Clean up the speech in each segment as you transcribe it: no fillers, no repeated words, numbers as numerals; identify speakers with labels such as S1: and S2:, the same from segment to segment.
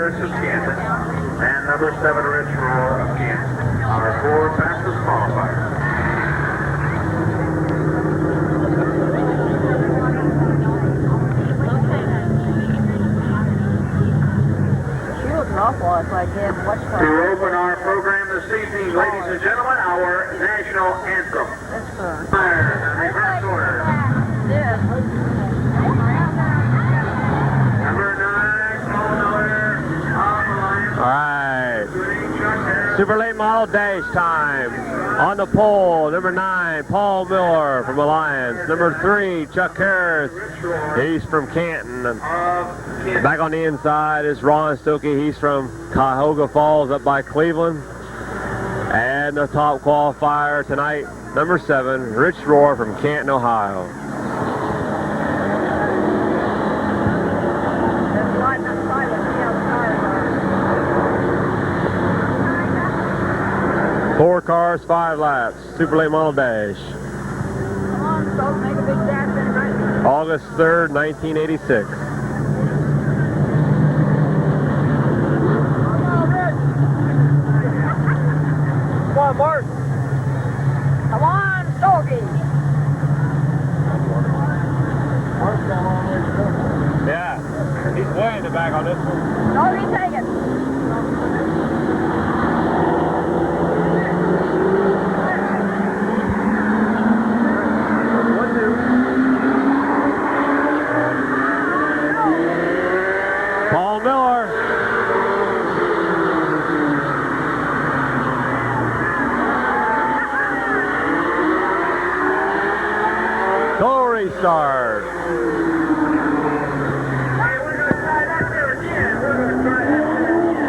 S1: Chris of Canton, and number 7, Rich Roar of Canton. Our 4 fastest qualifiers. To open our program this evening, ladies and gentlemen, our national anthem. Reverse order. Number 9, Paul Miller of Alliance.
S2: All right. Super late model dash time. On the pole, number 9, Paul Miller from Alliance. Number 3, Chuck Harris. He's from Canton. Back on the inside is Ron Stokey. He's from Cuyahoga Falls up by Cleveland. And the top qualifier tonight, number 7, Rich Roar from Canton, Ohio. Four cars, 5 laps. Super late model dash.
S3: Come on, Stoke, make a big dash in right.
S2: August 3rd, 1986.
S3: Come on, Bart. Come on, Stokey.
S2: Yeah, he's way in the back on this one.
S3: Stokey, take it.
S2: Paul Miller. Go restart.
S1: Hey, we're going to try that there again. We're going to try that there again.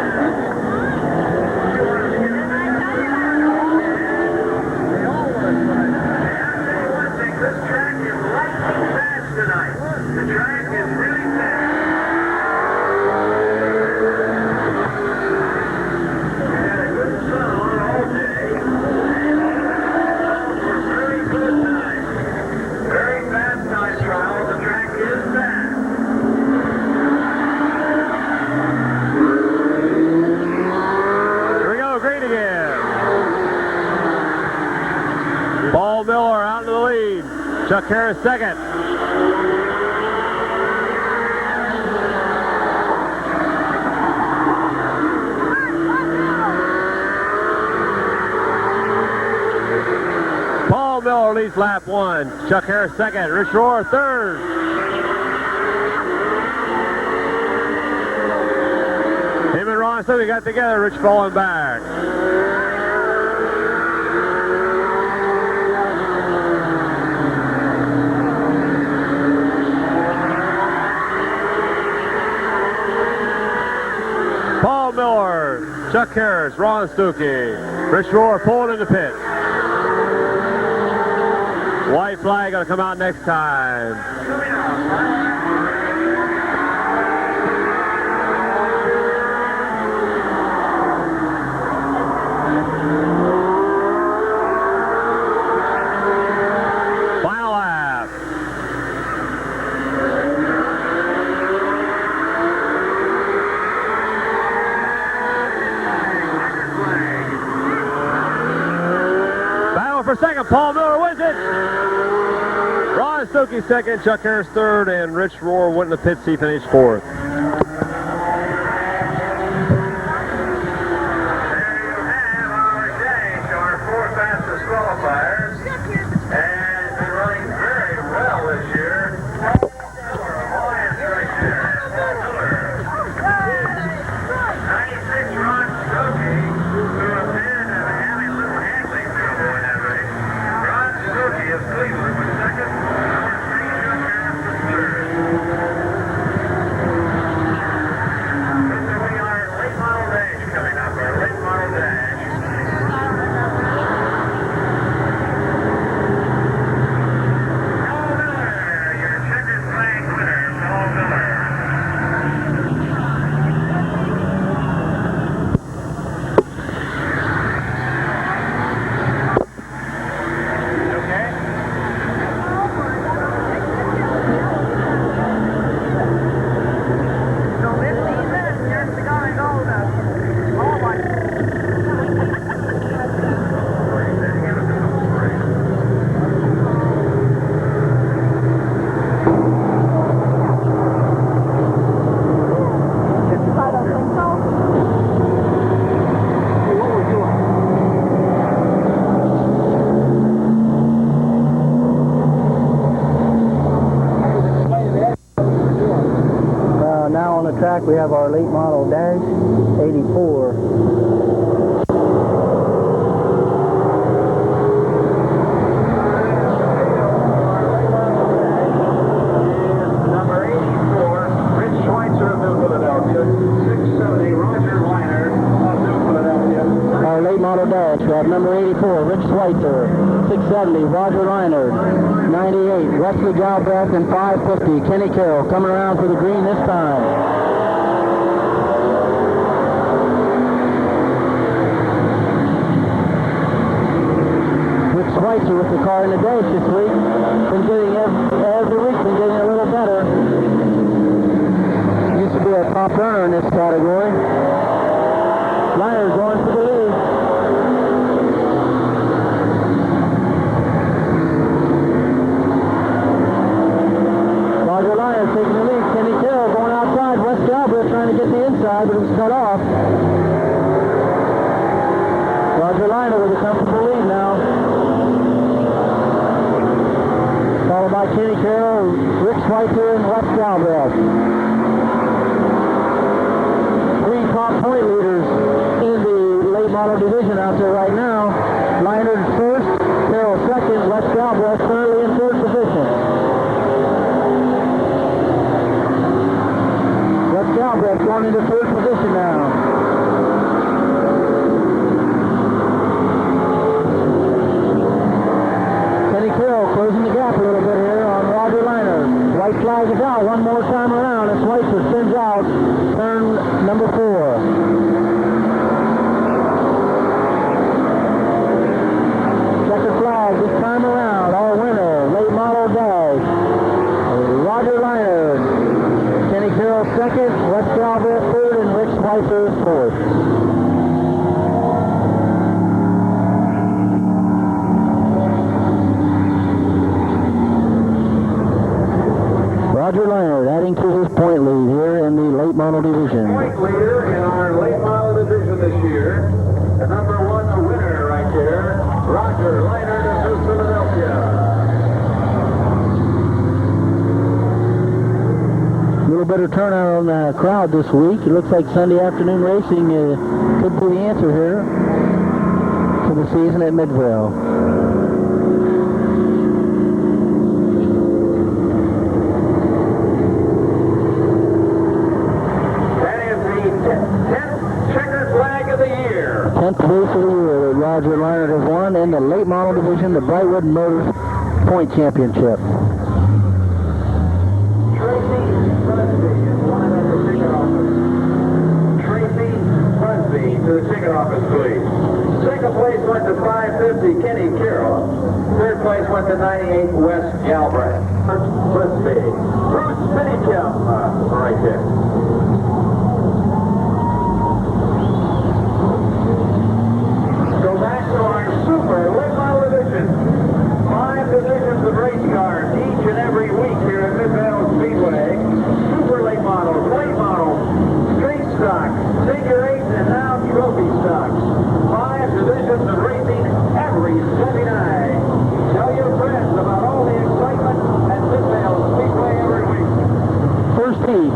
S1: This track is lightning fast tonight. The track is really fast. We had a good sun all day. We're very good tonight. Very fast time trial. The track is fast.
S2: Here we go, green again. Paul Miller out into the lead. Chuck Harris second. Paul Miller leads lap 1. Chuck Harris second. Rich Roar third. Him and Ron Stokey got together. Rich falling back. Paul Miller, Chuck Harris, Ron Stokey, Rich Roar pulling in the pit. White flag gonna come out next time. Final lap. Battle for second. Paul Miller wins it. Ron Stokey second, Chuck Harris third, and Rich Roar went in the pits. He finished fourth.
S1: There you have our dash, our 4 fastest qualifiers. And they're running very well this year. Alliance right there. 96 Ron Stokey, who appeared to be having a little handling trouble in that race. Ron Stokey of Cleveland was second. Number 3, Chuck Harris was third.
S4: our late model dash 84.
S1: Number 84, Rich Schweitzer of New Philadelphia. 670, Roger Liner of New Philadelphia.
S4: Our late model dash, we have number 84, Rich Schweitzer. 670, Roger Liner. 98, Wesley Galbraith, and 550, Kenny Carroll coming around for the green this time. Rich Schweitzer with the car in the dash this week. Been getting every week, been getting a little better. Used to be a top runner in this category. Liner's going for the lead. Roger Liner taking the lead. Kenny Carroll going outside. Wes Galbraith trying to get the inside, but it was cut off. Roger Liner with a comfortable lead now. Followed by Kenny Carroll, Rick Schweitzer, and Wes Galbraith. Three top point leaders in the late model division out there right now. Liner's first, Carroll second, Wes Galbraith currently in third position. Galbraith going into third position now. Kenny Carroll closing the gap a little bit here on Roger Liner. White flag is out one more time around as Schweitzer spins out turn number 4. Second flag this time around. Our winner, late model dash, Roger Liner. Kenny Carroll second, Wes Galbraith third, and Rick Schweitzer fourth. Roger Liner adding to his point lead here in the late model division.
S1: Point leader in our late model division this year. The number 1 winner right there, Roger Liner of New Philadelphia.
S4: A little better turnout on the crowd this week. It looks like Sunday afternoon racing could be the answer here for the season at Midvale.
S1: That is the 10th checkered flag of the year.
S4: 10th race of the year that Roger Liner has won in the late model division, the Brightwood Motors Point Championship.
S1: To the ticket office, please. Second place went to 550, Kenny Carroll. Third place went to 98, Wes Galbraith. Let's see. Bruce Minicum, right there. Go back to our super late model division. 5 divisions of race cars each and every week here at Mid-Vid Speedway. Super late models, street stock, figure 8, and now trophy stocks. 5 divisions of racing every Sunday night. Tell your friends about all the excitement at Mid-Vid Speedway every week.
S4: First heat,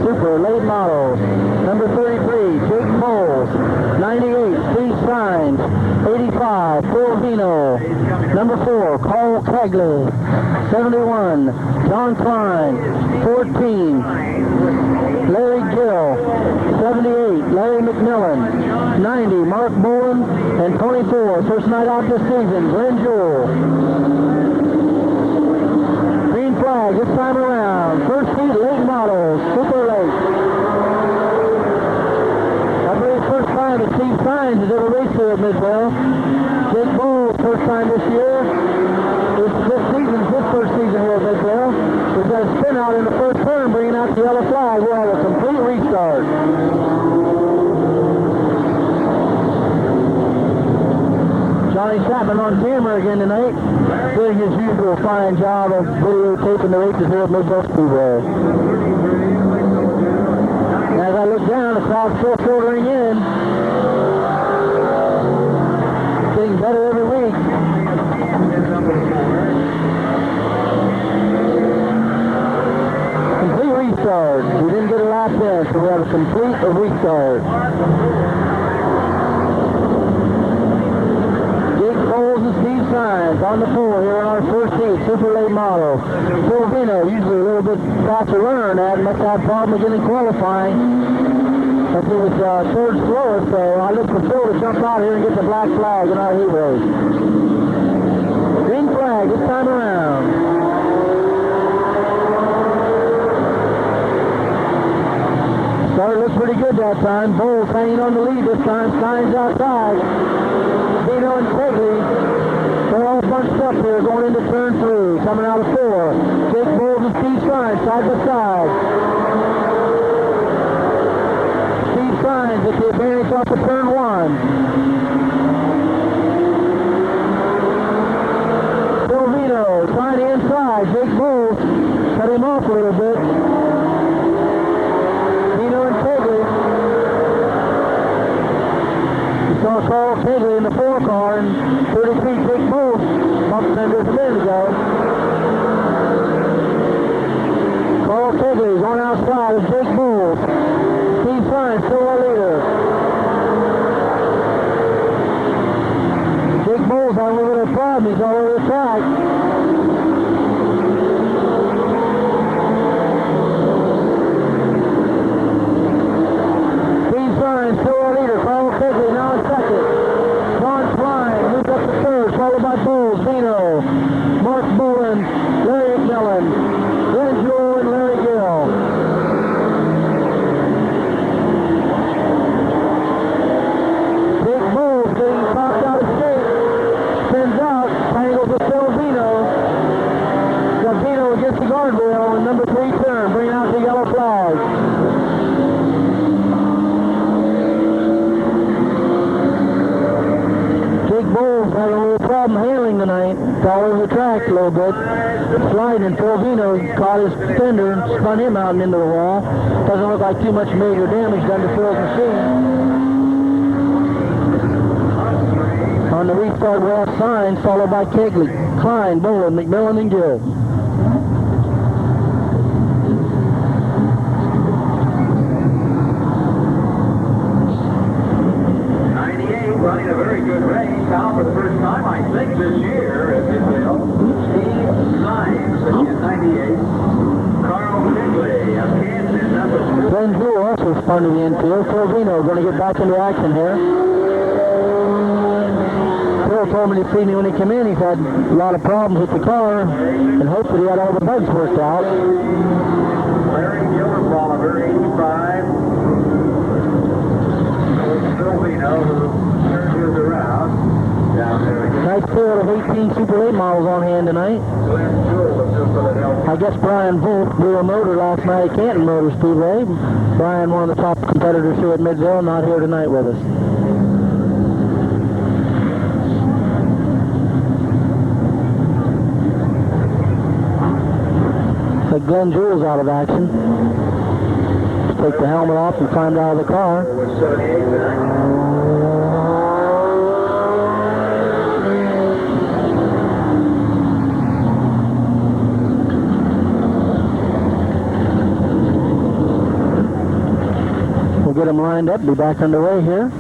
S4: super late models. Number 33, Jake Bowles. 98, Steve Steins. 85, Phil Vino. Number 4, Carl Kegley. 71, John Klein. 14, Larry Gill. 78, Larry McMillan. 90, Mark Bowen. And 24, first night out this season, Glenn Jewell. Green flag this time around. First heat, late models, super late. I believe first time that Steve Steins has ever raced here at Midvale. Jake Bowles, first time this year. This season's his first season here at Midvale. We've got a spin out in the first turn, bringing out the yellow flag. We'll have a complete restart. Johnny Chapman on camera again tonight, doing his usual fine job of videotaping the races here at Midvale Speedway. As I look down, the crowd's still filtering in. Getting better every week. Complete restart. We didn't get a lap in, so we have a complete a restart. Jake Bowles and Steve Sines on the pole here in our first heat, super late model. Phil Vino, usually a little bit faster runner than that, must have a problem again in qualifying. But he was third slowest, so I look for Phil to jump out here and get the black flag in our heat race. Green flag this time around. Start looks pretty good that time. Bowles hanging on the lead this time. Sines outside. Vino and Pegley, they're all bunched up here going into turn 3. Coming out of 4. Jake Bowles and Steve Sines side by side. Steve Sines with the advantage off of turn 1. Phil Vino trying to inside. Jake Bowles cut him off a little bit. Saw Carl Pegley in the 4 car and 33 Jake Bowles bumped him just a minute ago. Carl Pegley is on outside of Jake Bowles. Steve Sines still our leader. Jake Bowles having a little bit of problem. He's all over the track. Steve Sines still our leader. Carl Pegley now in second. Ron Klein moves up to third, followed by Bowles, Vino, Mark Bolin, Larry McMillan, Glenn Jewell, and Larry Gill. Jake Bowles getting popped out of shape, spins out, tangles with Phil Vino. Got Vino against the guardrail in number 3 turn, bringing out the yellow flag. Bowles having a little problem handling tonight. It's all over the track a little bit. Sliding. Phil Vino caught his fender and spun him out and into the wall. Doesn't look like too much major damage done to Phil's machine. On the restart, we have Sines, followed by Kegley, Klein, Bolin, McMillan, and Gill.
S1: Running a very good race now for the first time, I think, this year at Midvale. Steve Sines, again, 98. Carl Pegley of Kansas, number 4.
S4: Glenn Jewell also spun to the infield. Phil Vino going to get back into action here. Phil told me this evening when he came in, he's had a lot of problems with the car and hoped that he had all the bugs worked out.
S1: Larry Gilmer, Bolivar, 85. Phil Vino, who turns around. Down there.
S4: Nice field of 18 Super 8 models on hand tonight. I guess Brian Volk blew a motor last night at Canton Motor Speedway. Brian, one of the top competitors here at Midvale, not here tonight with us. So Glenn Jewell's out of action. Just take the helmet off and climbed out of the car. Get them lined up, be back underway here.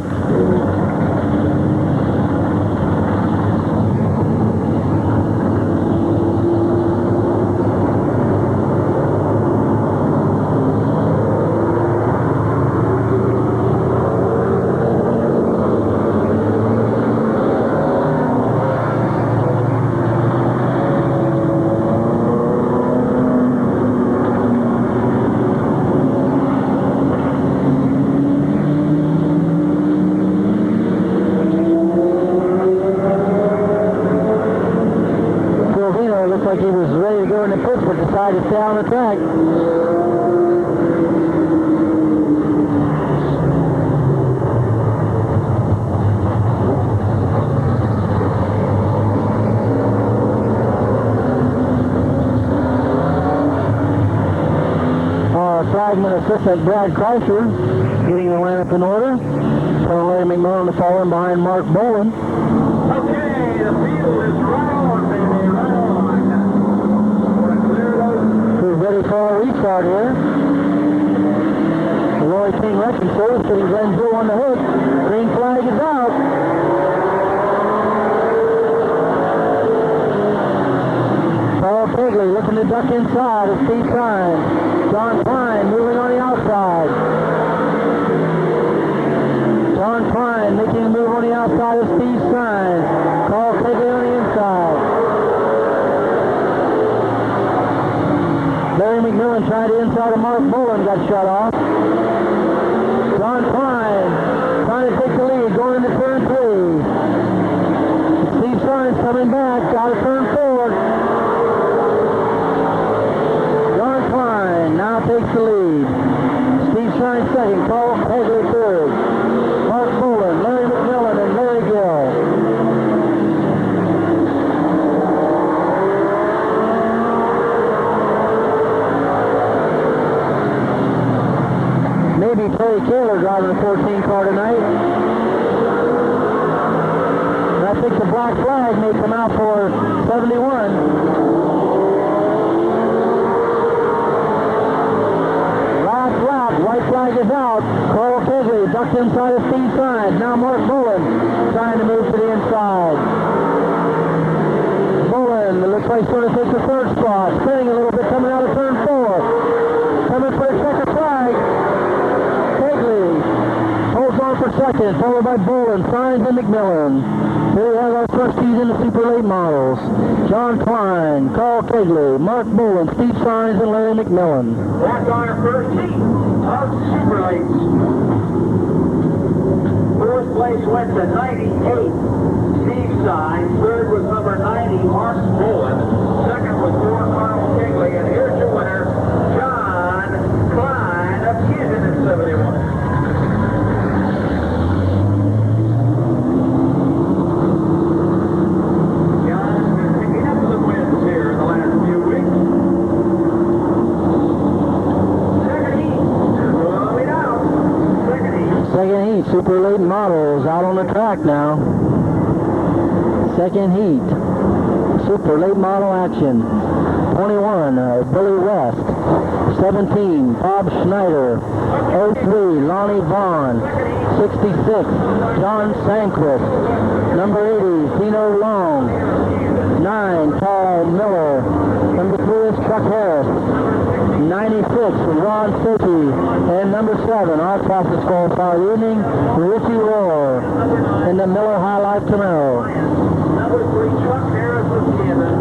S4: Like he was ready to go in the pits, but decided to stay on the track. Flagman assistant Brad Kreischer getting the lineup in order. So Larry McMillan to follow him behind Mark Bolin.
S1: Okay, the field is right on, baby, right on. We're clear those.
S4: We're ready for our restart here. The Roy King Wrecking Service, putting Glenn Joe on the hook. Green flag is out. Paul Kegley looking to duck inside of speed sign. John Klein moving on the outside. John Klein making a move on the outside of speed sign. Paul Kegley on the inside. Larry McMillan tried the inside of Mark Bowen, got shut off. John Klein trying to take the lead, going into turn 3. Steve Signs coming back, out of turn 4. John Klein now takes the lead. Steve Signs second, Paul Kegley third. Mark Bowen, Larry McMillan, and Larry Gill. Maybe Terry Taylor driving the 14 car tonight. And I think the black flag may come out for 71. Last lap, white flag is out. Carl Kegley ducked inside of speed sign. Now Mark Bowen trying to move to the inside. Bowen, it looks like he's going to take the third spot. Spinning a little bit, coming out of turn 4. Coming for a checker flag. Holds on for second, followed by Bowen, Signs, and McMillan. Here we have our trustees in the super late models. John Klein, Carl Kegley, Mark Bowen, Steve Signs, and Larry McMillan.
S1: That's our first heat of super lates. Fourth place went to 98, Steve Signs. Third was number 90, Mark Bowen. Second was 4, Carl Kegley. And here's your winner, John Klein of Canton in 71.
S4: Second heat, super late models out on the track now. Second heat, super late model action. 21, Billy West. 17, Bob Schneider. 03, Lonnie Vaughn. 66, John Sanquist. Number 80, Dino Long. 9, Paul Miller. Number 3 is Chuck Harris. 96, Ron Stokey. And number 7, our fastest qualifier evening, Richie Rohr in the Miller High Life Camaro.
S1: Number 3, Chuck Harris of Canton.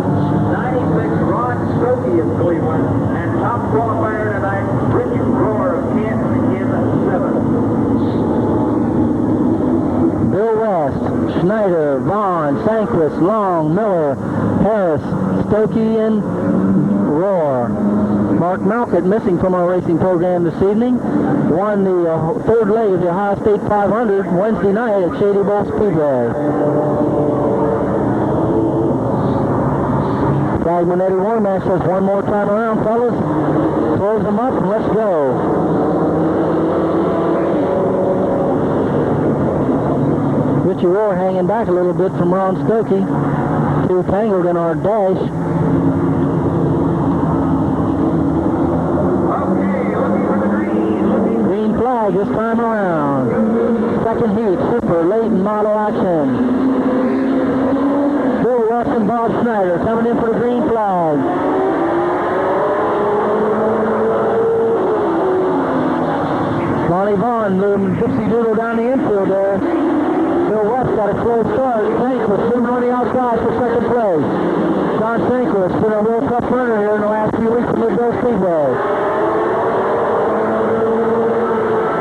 S1: 96, Ron Stokey of Cleveland. And top qualifier tonight, Richie Rohr of Canton in 7th.
S4: Bill West, Schneider, Vaughn, Sanquist, Long, Miller, Harris, Stokey, and Rohr. Mark Malkett, missing from our racing program this evening, won the third leg of the Ohio State 500 Wednesday night at Shady Bowl Speedway. Flagman Eddie Warmack says one more time around, fellas. Close them up and let's go. Richie Rohr hanging back a little bit from Ron Stokey. Two tangled in our dash. Green flag this time around. Second heat, super late model action. Bill West and Bob Schneider coming in for the green flag. Lonnie Vaughn moving Dixie Doodle down the infield there. Bill West got a slow start. Sanquist moving on the outside for second place. John Sanquist been a World Cup runner here in the last few weeks at Midvale Speedway.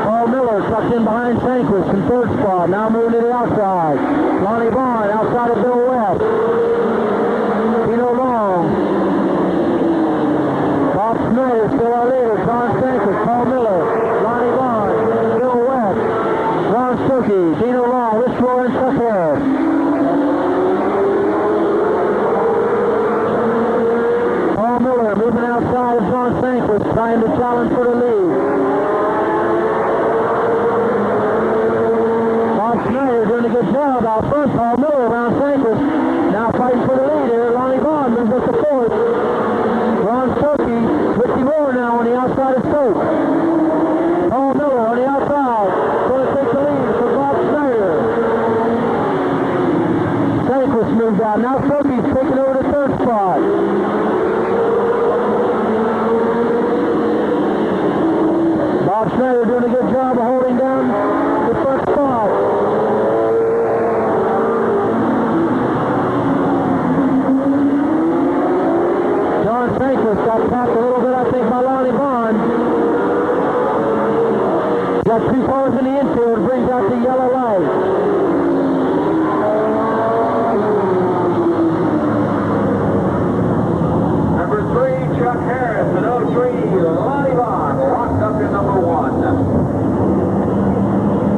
S4: Paul Miller tucked in behind Sanquist in third spot. Now moving to the outside. Lonnie Vaughn outside of Bill West. Dino Long. Bob Schneider still our leader. John Sanquist, Paul Miller, Lonnie Vaughn, Bill West, Ron Stokey, Dino Long, Rich Rohr, and Chuck Harris. Paul Miller moving outside of John Sanquist, trying to challenge for the lead. Bob Schneider doing a good job out front. Paul Miller around Sanquist, now fighting for the lead here. Lonnie Vaughn moves up to fourth. Ron Stokey, Richie Rohr now on the outside of Stoke. Paul Miller Bob Schneider doing a good job of holding down the front spot. John Franklin got tapped a little bit, I think, by Lonnie Bond. Got 2 cars in the infield, brings out the yellow light.
S1: Number 3, Chuck Harris, and 03, Lonnie Bond, locked up in number 1.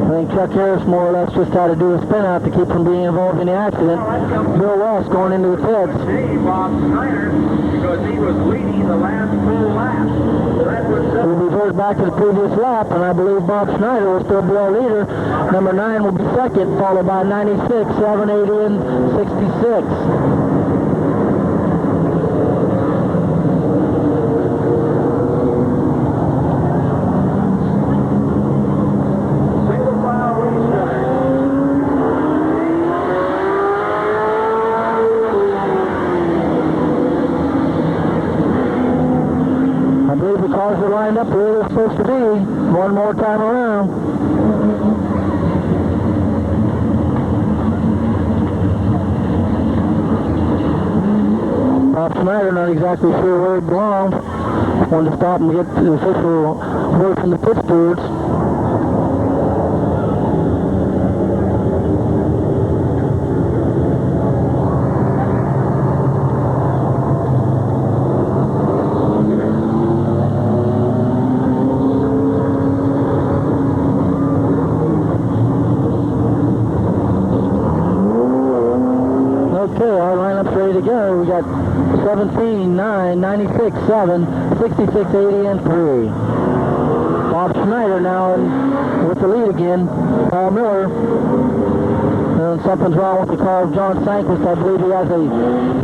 S4: I think Chuck Harris more or less just had to do a spin out to keep from being involved in the accident. Bill West going into the pits.
S1: Bob Schneider, because he was leading the last full lap. So that was
S4: We'll revert back to the previous lap, and I believe Bob Schneider will still be our leader. Number 9 will be second, followed by 96, 780, and 66. Cars are lined up where they're supposed to be one more time around. Bob Schneider not exactly sure where it belongs. Wanted to stop and get the official word from the pit stewards. Okay, our lineup's ready to go. We got 17, 9, 96, 7, 66, 80, and 3. Bob Schneider now with the lead again. Paul Miller. And something's wrong with the car of John Sanquist. I believe he has a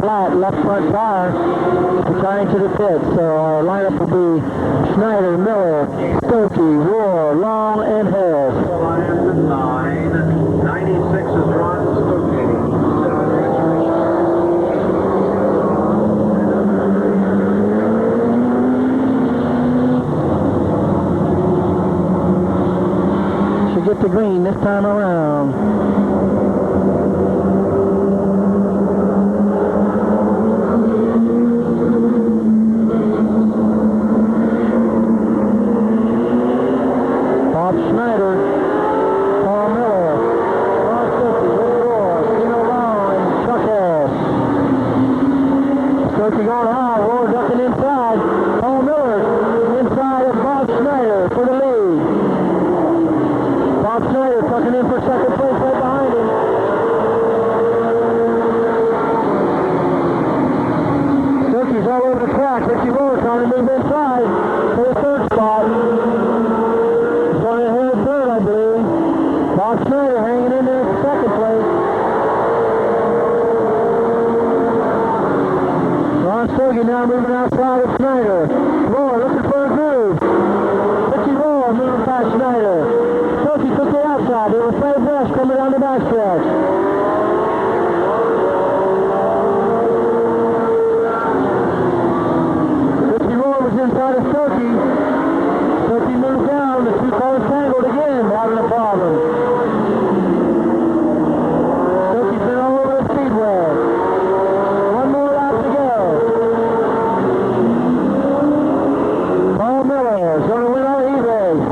S4: flat left front tire returning to the pit. So our lineup will be Schneider, Miller, Stokey, Rohr, Long, and Hess.
S1: 9, 96 is Ron Stokey.
S4: Get the green this time around. Bob Schneider, Paul Miller, Ron Stokey, Willie Rohr, Tino Long, and Chuck Harris. Stokey going high, Rohr ducking inside. Paul Miller inside of Bob Schneider for the lead. Bob Schneider tucking in for second place right behind him. Stokey's all over the track. Ricky Rohr trying to move inside for the third spot. He's going to hit third, I believe. Bob Schneider hanging in there for second place. Ron Stokey now moving outside of Schneider. Rohr looking for a groove. Ricky Rohr moving past Schneider. Stokey took the outside. There was Fred Rush coming down the backstretch. Ricky Rohr was inside of Stokey. Stokey moved down. The 2 cars tangled again, having a problem. Stokey's been all over the speedway. 1 more lap to go. Paul Miller is going to win all the heat race.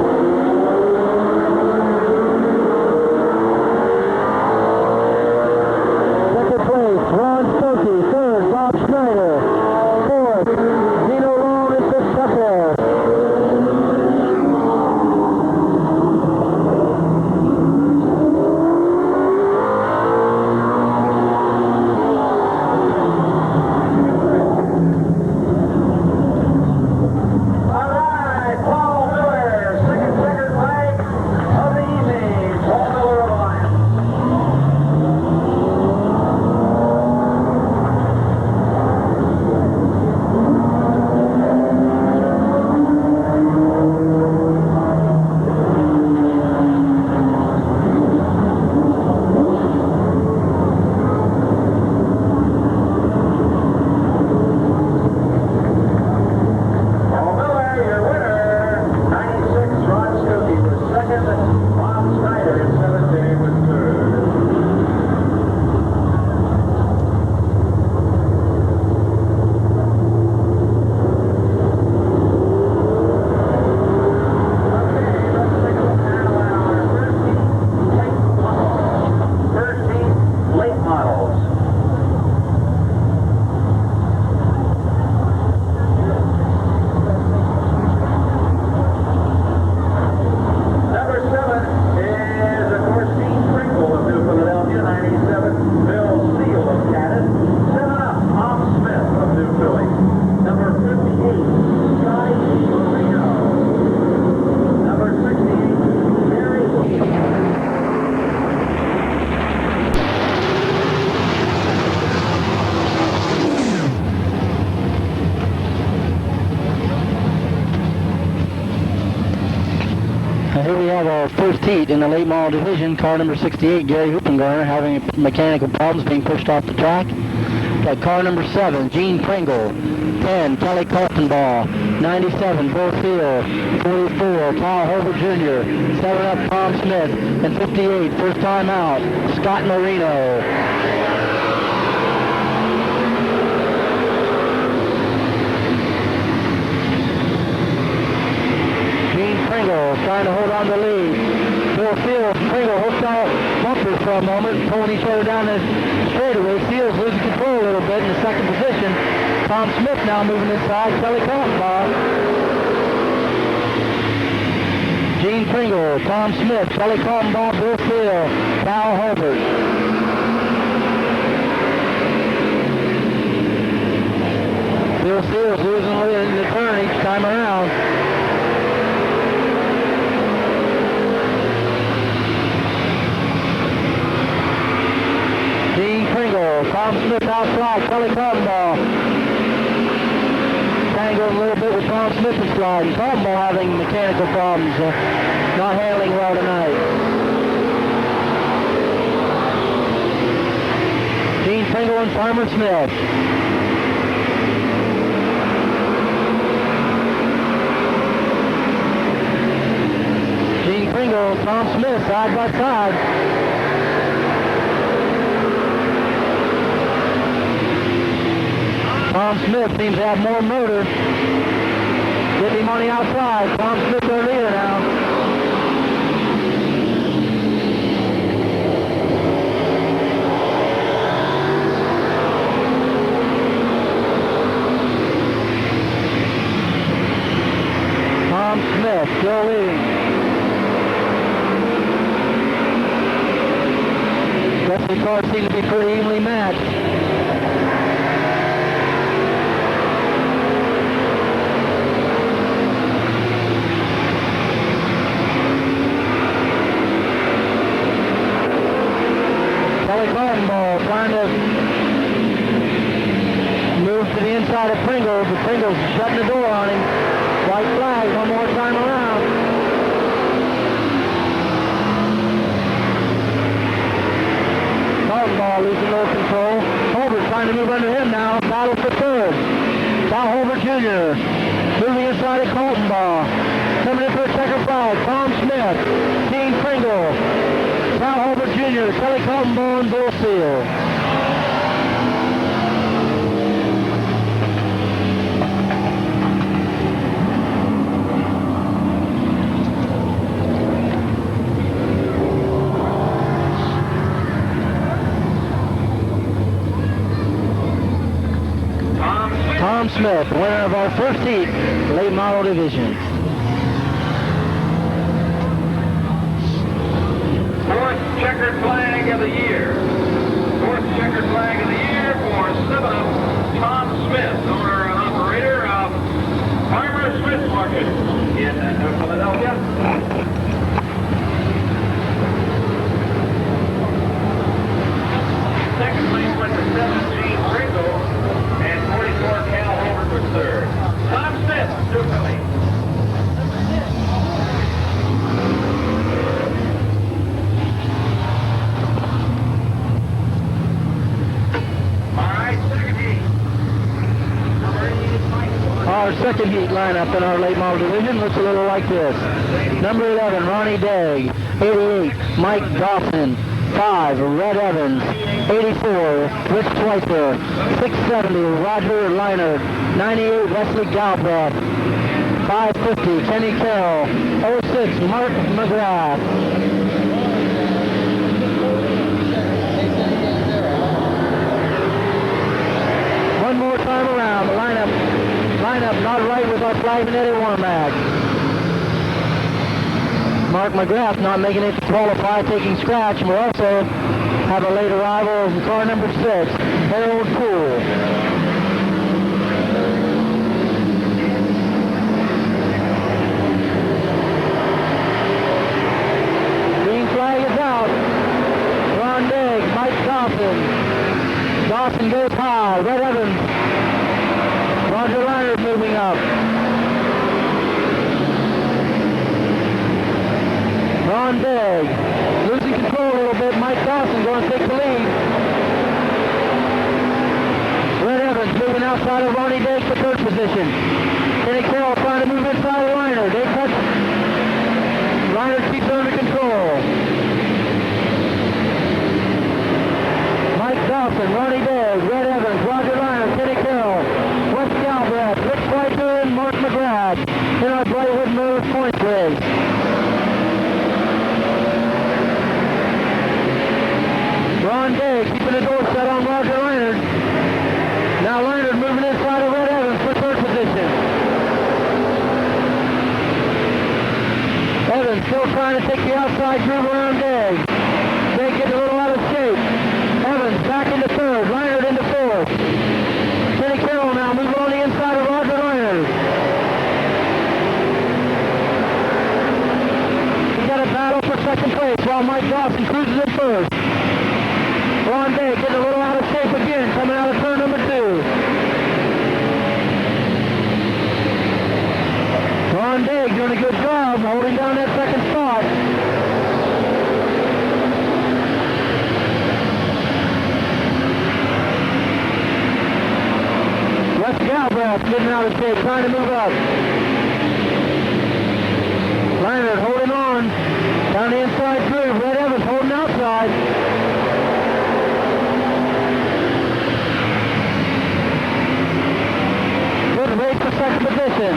S4: first heat in the late model division. Car number 68, Gary Hoopengarner, having mechanical problems, being pushed off the track. Got car number 7, Gene Pringle. 10, Kelly Kaltenbaugh. 97, Bill Field. 44, Kyle Holbert Jr. 7 up, Tom Smith. And 58, first time out, Scott Marino. Pringle trying to hold on the lead. Bill Fields, Pringle hooked out bumpers for a moment, pulling each other down the straightaway. Fields losing control a little bit in the second position. Tom Smith now moving inside. Kelly Kaltenbaugh. Gene Pringle, Tom Smith, Kelly Kaltenbaugh, Bill Fields, Cal Holbert. Bill Fields losing in the turn each time around. Tom Smith outside, Kelly Kaltenbaugh. Tangled a little bit with Tom Smith and slide. Kaltenbaugh having mechanical problems, not handling well tonight. Gene Pringle and Farmer Smith. Gene Pringle and Tom Smith side by side. Tom Smith seems to have more motor. Getting him on the outside. Tom Smith their leader now. Tom Smith still leading. Rest of the cars seem to be pretty evenly matched. Kaltenbaugh trying to move to the inside of Pringle, but Pringle's shutting the door on him. White flag one more time around. Kaltenbaugh losing a little control. Holbert trying to move under him now. Battle for third. Cal Holbert Jr. moving inside of Kaltenbaugh. Coming in for a checker flag. Tom Smith. Gene Pringle. Cal Holbert Jr., Kelly Kaltenbaugh, and Bill Field. Tom Smith, winner of our first heat, late model division.
S1: Checkered flag of the year. Fourth checkered flag of the year for 7-up Tom Smith, owner and operator of Farmer Smith Market in Philadelphia. Second place went to 17 Pringle and 44 Cal Holbert was third. Tom Smith, Superly.
S4: Our second heat lineup in our late model division looks a little like this. Number 11, Ronnie Dagg. 88, Mike Dawson. 5, Red Evans. 84, Rich Schweitzer. 670, Roger Leinert. 98, Wesley Galbraith. 550, Kenny Carroll. 06, Mark McGrath. One more time around, the lineup not right with our flagman Eddie Warmack. Mark McGrath not making it to qualify, taking scratch, and we also have a late arrival of car number 6, Harold Poole. Green flag is out. Ron Dagg, Mike Dawson. Dawson goes high, Red Evans. Roger Leinert moving up. Ron Ron Begg. Losing control a little bit. Mike Dawson going to take the lead. Red Evans moving outside of Ronnie Begg for third position. Kenny Carroll trying to move inside of Reiner. They touch. Reiner keeps under control. Mike Dawson, Ronnie Begg, Red Evans, Roger Reiner, Kenny Carroll, Wes Galbraith, Rick Schweitzer, and Mark McGrath in our Blythewood Miller's points race. Ron Day keeping the door shut on Roger Leonard. Now Leonard moving inside of Red Evans for third position. Evans still trying to take the outside groove around Day. Day getting a little out of shape. Evans back into third, Leonard into fourth. Kenny Carroll now moving on the inside of Roger Leonard. He's got a battle for second place while Mike Dawson cruises in first. Ron Day getting a little out of shape again, coming out of turn number 2. Ron Day doing a good job holding down that second spot. Wes Galbraith getting out of shape, trying to move up. Leonard holding on down the inside groove. Red Evans holding outside. Race for second position.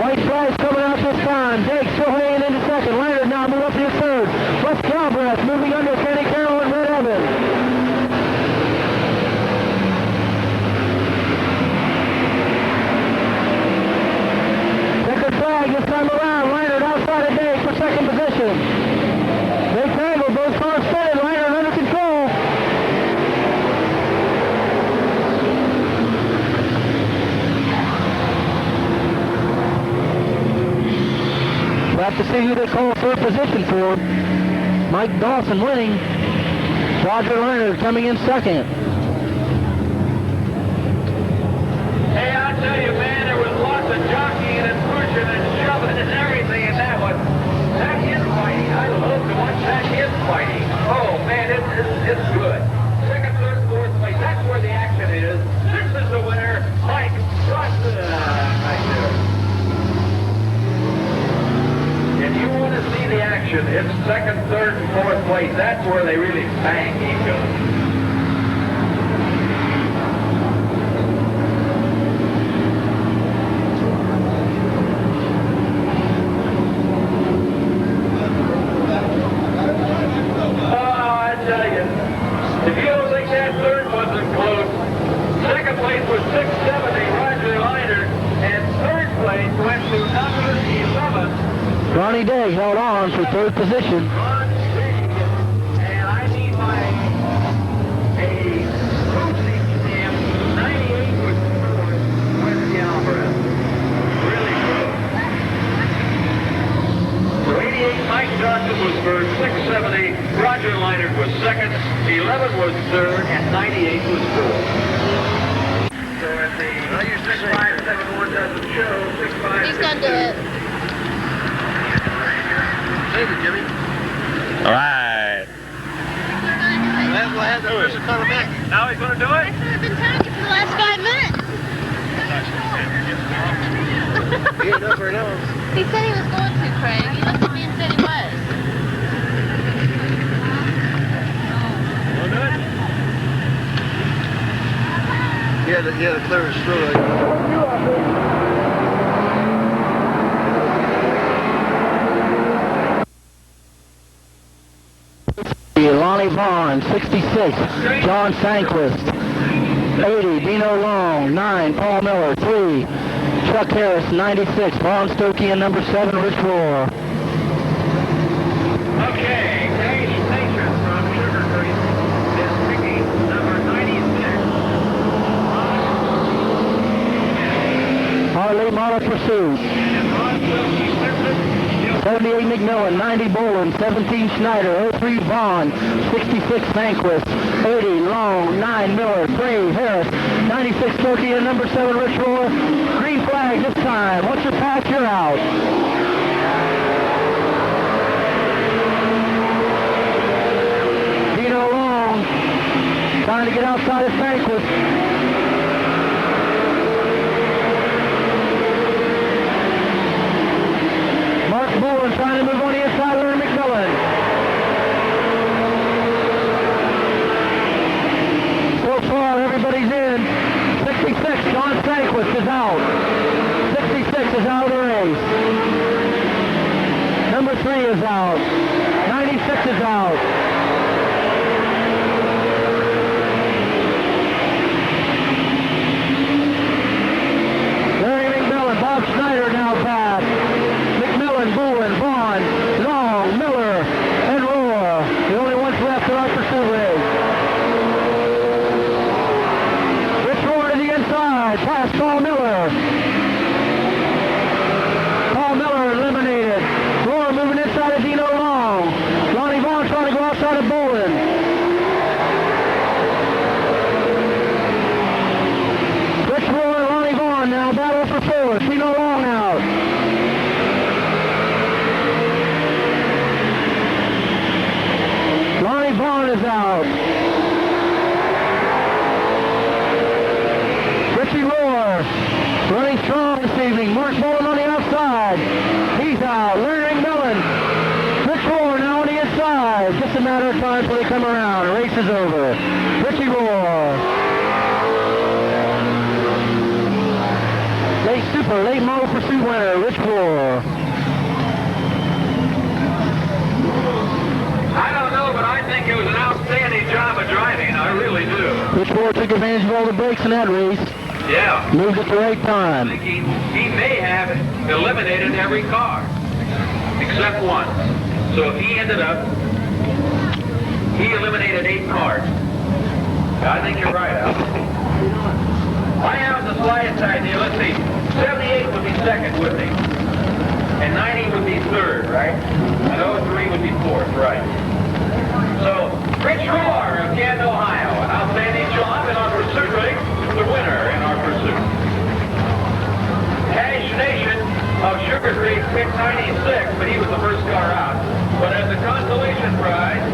S4: White flags coming out this time. Jake still hanging into second. Leonard now move up to third. Wes Galbraith moving under Kenny Carroll and Red Evans. Second flag this time around. Leonard outside of Jake for second position. They tangled, both cars spinning. Leonard under control. We'll have to see who they call third position for. Mike Dawson winning. Roger Leonard coming in second.
S1: Hey, I tell you, man, there was lots of jockeying and pushing and shoving and everything in that one. That infighting, I love to watch that infighting. Oh, man, it's good. Second, third, fourth place, that's where the action is. This is the winner, Mike Dawson. Right there. If you want to see the action, it's second, third, and fourth place. That's where they really bang each other.
S4: Ronnie Day held on for third position.
S1: And I need my coaching stamp. 98 was fourth. Wes Galbraith. Really good. So 88, Mike Johnson was first. 670, Roger Leonard was second. 11 was third, and 98 was fourth. So at the 6571 doesn't show. 65.
S3: He's gonna do it.
S5: Thank you, Jimmy.
S2: All right.
S5: That's the person coming back.
S2: Now he's going to do it?
S3: I should have been telling you for the last 5 minutes.
S5: He ain't up or no.
S3: He said he was going to, Craig. He looked at me and said he was.
S2: Want to do it?
S5: Yeah, the clearance through.
S4: Lonnie Vaughn, 66. John Sanquist, 80. Dino Long, 9. Paul Miller, 3. Chuck Harris, 96. Vaughn Stokey, and number 7, Rich Rohr.
S1: Okay, Cash Station from Sugar Creek is picking number 96.
S4: Harley Model Pursuit.
S1: And Ron Wilkie,
S4: 78 McMillan, 90 Boland, 17 Schneider, 03 Vaughn, 66 Sanquist, 80 Long, 9 Miller, 3 Harris, 96 Smokey and number 7 Rich Roar. Green flag this time. Once you're past, you're out. Dino Long trying to get outside his banquet. Mark Bowen trying to move on the inside. Larry McMillan. So far, everybody's in. 66, John Stanquist is out. 66 is out of the race. Number 3 is out. 96 is out. Larry McMillan, Bob Schneider now back. McMillan, Bowen, Vaughn, Long, Miller, and Roar. The only ones left in our pursuit race. Past Paul Miller. Paul Miller eliminated. Roar moving inside of Dino Long. Lonnie Vaughn trying to go outside of Bolin. Rich Roar and Lonnie Vaughn now battle for fourth. Dino Long out. Lonnie Vaughn is out. Roar running strong this evening. Mark Bowen on the outside. He's out. Larry McMillan. Rich Roar now on the inside. Just a matter of time till they come around. The race is over. Richie Roar. Late model pursuit winner, Rich Roar.
S1: I don't know, but I think it was an outstanding job of driving. I really do.
S4: Rich Roar took advantage of all the brakes in that race.
S1: Yeah.
S4: Moved at the right time.
S1: I think he may have eliminated every car except one. So if he ended up, he eliminated 8 cars. I think you're right, Al. I have the slightest idea. Let's see. 78 would be second, wouldn't he? And 90 would be third, right? And 03 would be fourth, right? So, Rich Roar of Canton, Ohio, an outstanding job in our pursuit race, the winner in our pursuit. Cash Nation of Sugar Creek picked 96, but he was the first car out. But as a consolation prize,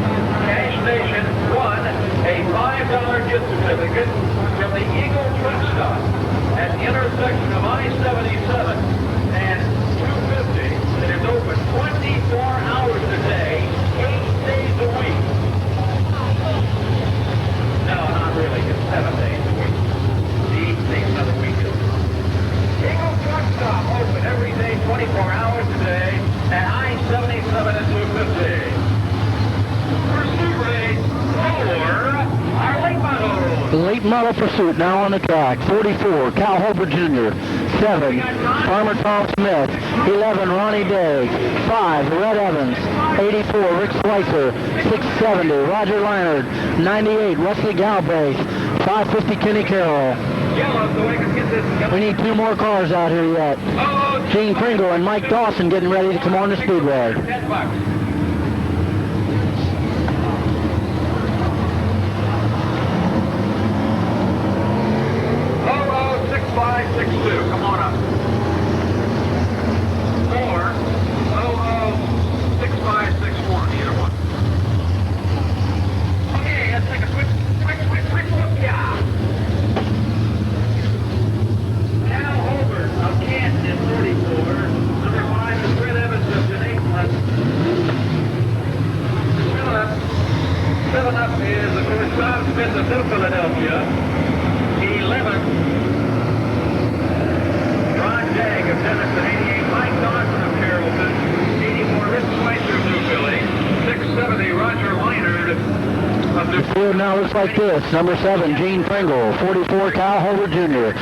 S1: Cash Nation won a $5 gift certificate from the Eagle Truck Stop at the intersection of I-77 and 250. It is open 24 hours a day, 8 days a week. No, not really. It's 7 days a week. Another week. Eagle Truck Stop open every day, 24 hours a day, at I-77 and 250. Pursuit race for our late model.
S4: Late model pursuit now on the track. 44, Cal Holbert Jr. 7, Farmer Tom Smith. 11, Ronnie Day. 5, Red Evans. 84, Rick Schweitzer. 670, Roger Leinert. 98, Wesley Galbraith. 550, Kenny Carroll. We need 2 more cars out here yet. Gene Pringle and Mike Dawson getting ready to come on the speedway.
S1: Oh, 6562, come on up. 4, 6561, either one. Okay, let's take a quick look, yeah. Cal Holbert of Canton is 34. Number 5 is Red Evans of Geneva. 7 up is, of course, Tom Smith of New Philadelphia. 11, Ron Jag of Denison. 88, Mike Dawson of Carrollton. 84, Rich Schweitzer of New Philly. 670, Roger Leinert of New
S4: The field now looks like this. Number 7, Gene Pringle. 44, Cal Holbert Jr.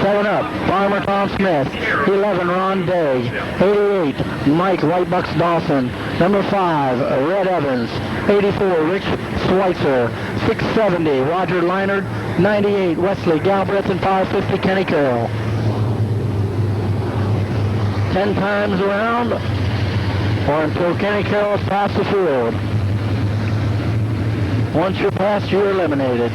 S4: 7 up, Farmer Tom Smith. 11, Ron Day. 88, Mike Whitebucks Dawson. Number 5, Red Evans. 84, Rich Schweitzer. 670, Roger Leinert. 98, Wesley Galbraith, and 550, Kenny Carroll. 10 times around, or until Kenny Carroll's past the field. Once you're past, you're eliminated.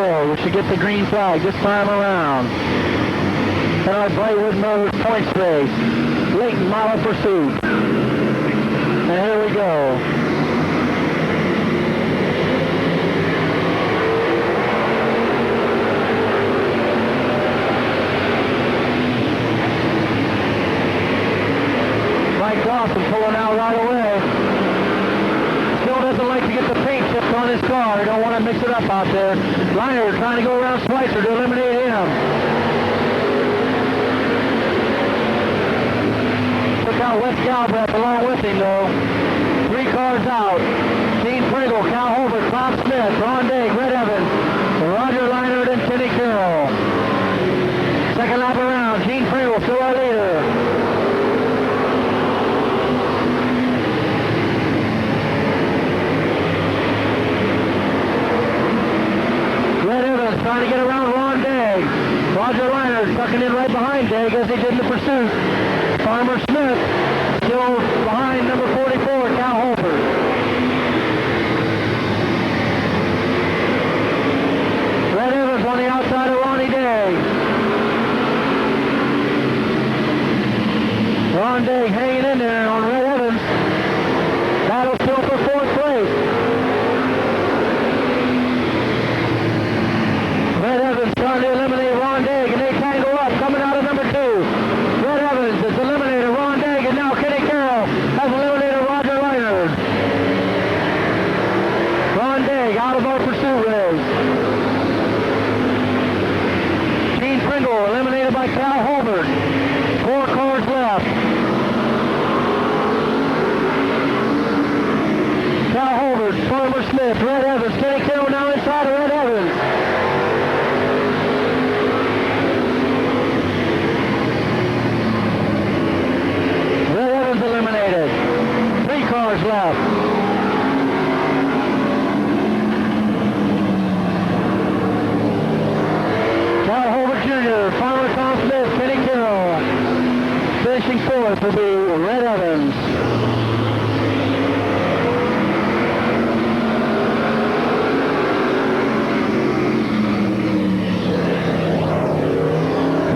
S4: go. We should get the green flag this time around. And our Brightwood Motors points race. Late model pursuit. And here we go. Mike Dawson pulling out right away. Still doesn't like to get the paint chips on his car. He don't want to mix it up out there. Liner trying to go around Schweitzer to eliminate him. Took out Wes Galbraith along with him though. 3 cars out. Gene Pringle, Cal Holbert, Tom Smith, Ron Dake, Red Evans, Roger Liner, and Kenny Carroll. Second lap around. Gene Pringle still our leader. Trying to get around Ron Dagg. Roger Liner tucking in right behind Dagg as he did in the pursuit. Farmer Smith still behind number 44, Cal Holford. Red Evans on the outside of Ronnie Dagg. Ron Dagg hanging in there on Red Evans. Battle still for 4th place. Red Evans trying to eliminate Ron Dagg, and they tangle up, coming out of number 2. Red Evans has eliminated Ron Dagg, and now Kenny Carroll has eliminated Roger Liner. Ron Dagg out of our pursuit race. Gene Pringle eliminated by Cal Holbert. 4 cars left. Cal Holbert, Farmer Smith, Red Evans, Kenny Carroll now inside of Red Evans. Eliminated. 3 cars left. Cal Holbert Jr., Farmer Tom Smith, Kenny Carroll. Finishing 4th will be Red Evans.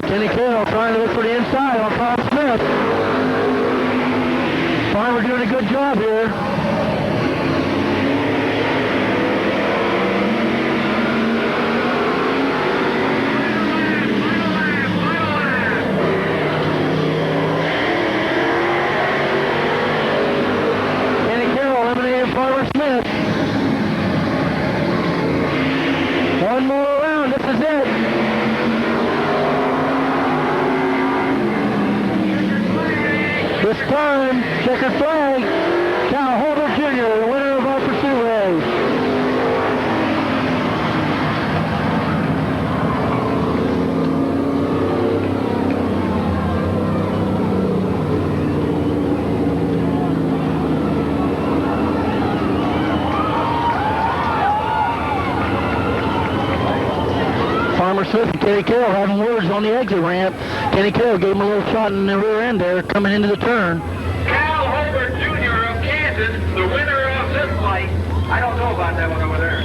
S4: Kenny Carroll trying to look for the inside on Tom Smith. Farmer doing a good job here. Kenny Carroll eliminated Farmer Smith. 1 more round, this is it. This time, checker flag, Cal Holbert Jr., the winner of our pursuit race. Farmer Smith and Kenny Carroll having words on the exit ramp. Kenny Carroll gave him a little shot in the rear end there, coming into the turn.
S1: Cal Holbert Jr. of Kansas, the winner of this fight. I don't know about that one over there.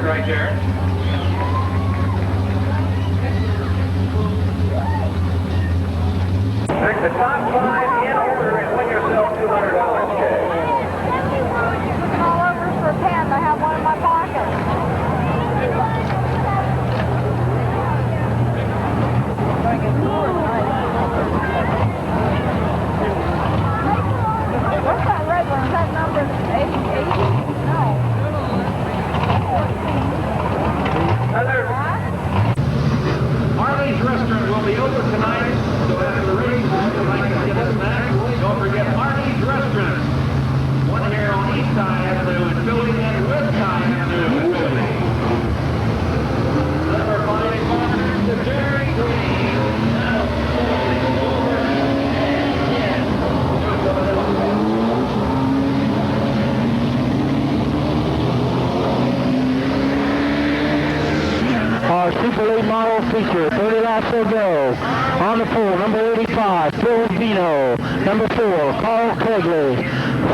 S1: Right there. Pick the top 5 in order and win yourself $200, Jay.
S3: All over for a pen. I have one in my pocket. What's that red one? Is that number 80? No.
S1: Harley's Restaurant will be open tonight, so after the race, if you'd like to
S4: feature, 30 laps to go. On the pole, number 85, Phil Vino. Number 4, Carl Kegley.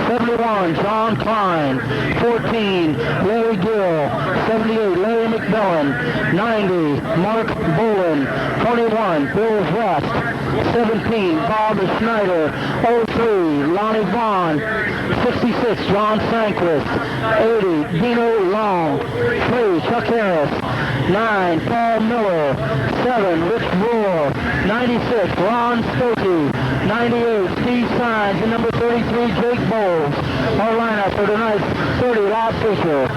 S4: 71, John Klein. 14, Larry Gill. 78, Larry McMillan. 90, Mark Bolin. 21, Bill West. 17, Bob Schneider. 03, Lonnie Vaughn. 66, John Sanquist. 80, Dino Long. 3, Chuck Harris. 9, Paul Miller. 7, Rich Rohr. 96, Ron Stokey. 98, Steve Sines. And number 33, Jake Bowles. Our lineup for tonight's 30 lap feature.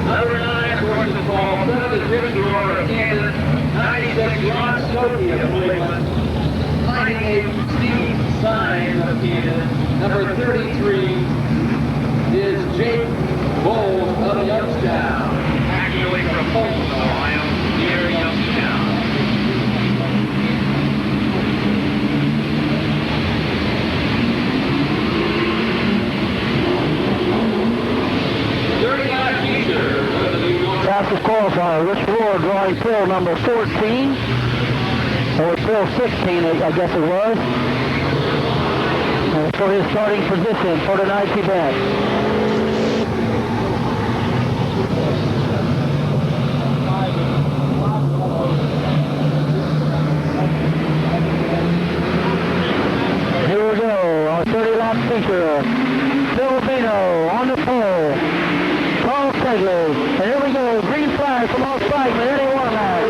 S1: Number 9, horses ball 7 is Rich Rohr of Kansas. 96, Ron Stokey of Cleveland. 98, Steve Sines of Kansas. Number 33 is Jake Bowles of Youngstown. Actually from Fulton, Ohio, near Youngstown.
S4: Fastest qualifier, Rich Rohr drawing fill number 14, or fill 16, I guess it was, for his starting position for tonight's event. Here we go, our 30 lap feature. Filipino on the pole. Carl Kegley. And here we go, green flag from off Spikeman, Eddie Warmack.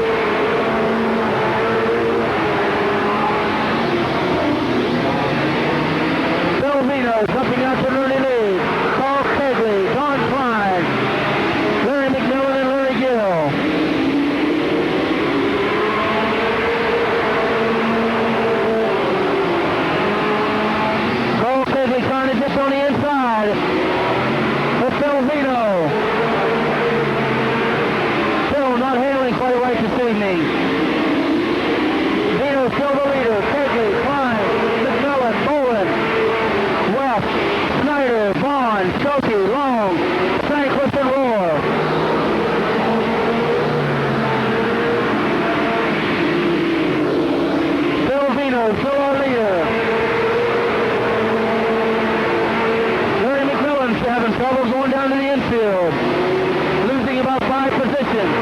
S4: Filipino jumping out to early lead. Carl Kegley, John Klein, Larry McMillan, and Larry Gill. Carl Kegley trying to dip on the inside. But Filipino. Still not handling quite right this evening. Vino still the leader. Kegley, Klein, McMillan, Bolin, West, Snyder, Vaughn, Stokey, Long, Sanquist, and Rohr. Filipino still our leader. Larry McMillan's having trouble going down to the infield, losing about 5 positions.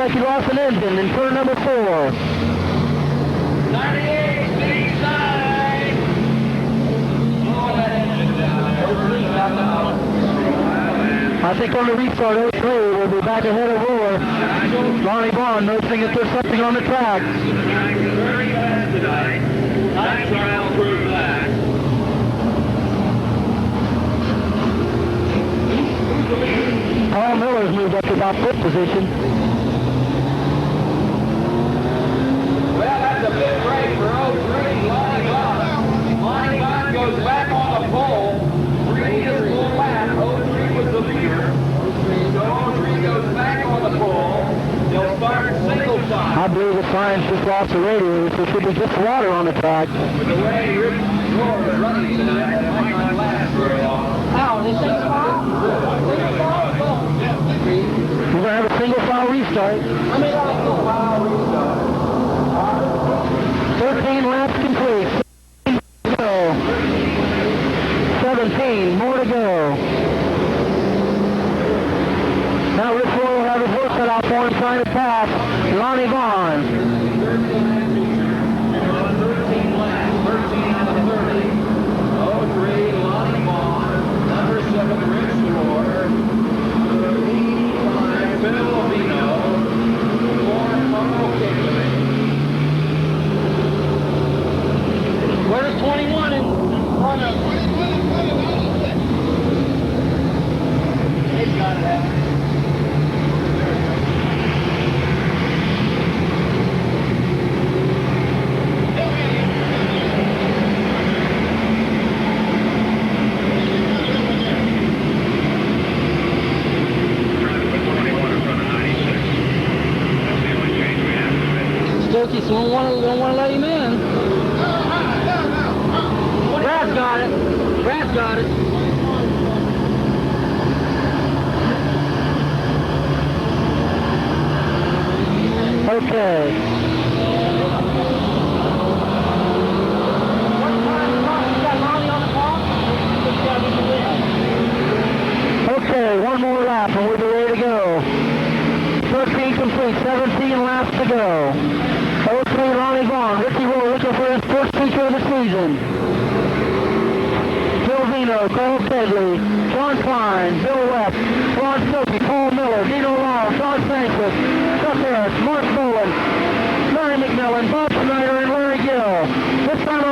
S4: like he lost an engine in turn number 4.
S1: 98, city side. Slow that engine down.
S4: I think on the restart, 03 will be back ahead of Roar. Lonnie Vaughn noticing that there's something on the track.
S1: Very fast tonight. Time trial proved that.
S4: Paul Miller's moved up to about 5th position.
S1: Well, that's a big break for 03. Lonnie Vaughn. Lonnie Vaughn goes back on the pole. 3 is full lap. 03 was the leader. So 03 goes back on the pole. They'll start single file.
S4: I believe the science just lost the radio, so there should be just water on the track.
S1: With the way Rip Roar is running tonight, it might not last very long.
S3: Oh, this thing's wrong?
S4: We're going to have a single file restart. 13 laps complete. 17 to go. 17 more to go. Now Rich Roy will have his work cut out for him, trying to pass Lonnie Vaughn.
S1: 13 laps, 13 out of 30. 03, Lonnie Vaughn. Number 7, Rich Roar. 85, Bill Vino. 4, Marco Kigley.
S4: Where's 21 in? Oh, no.
S1: He's got it.
S4: Stokey don't want to let him in. Brad's got it. Brad's got it. Okay. Okay, one more lap and we'll be ready to go. 13 complete, 17 laps to go. 03 Lonnie Vaughn, Ricky Rowe looking for his first feature of the season. Phil Vino, Cole Kedley, John Klein, Bill West, Ron Stokey, Paul Miller, Dino Long, Sean Sanchez, Chuck Harris, Mark Bowen, Larry McMillan, Bob Snyder, and Larry Gill. This time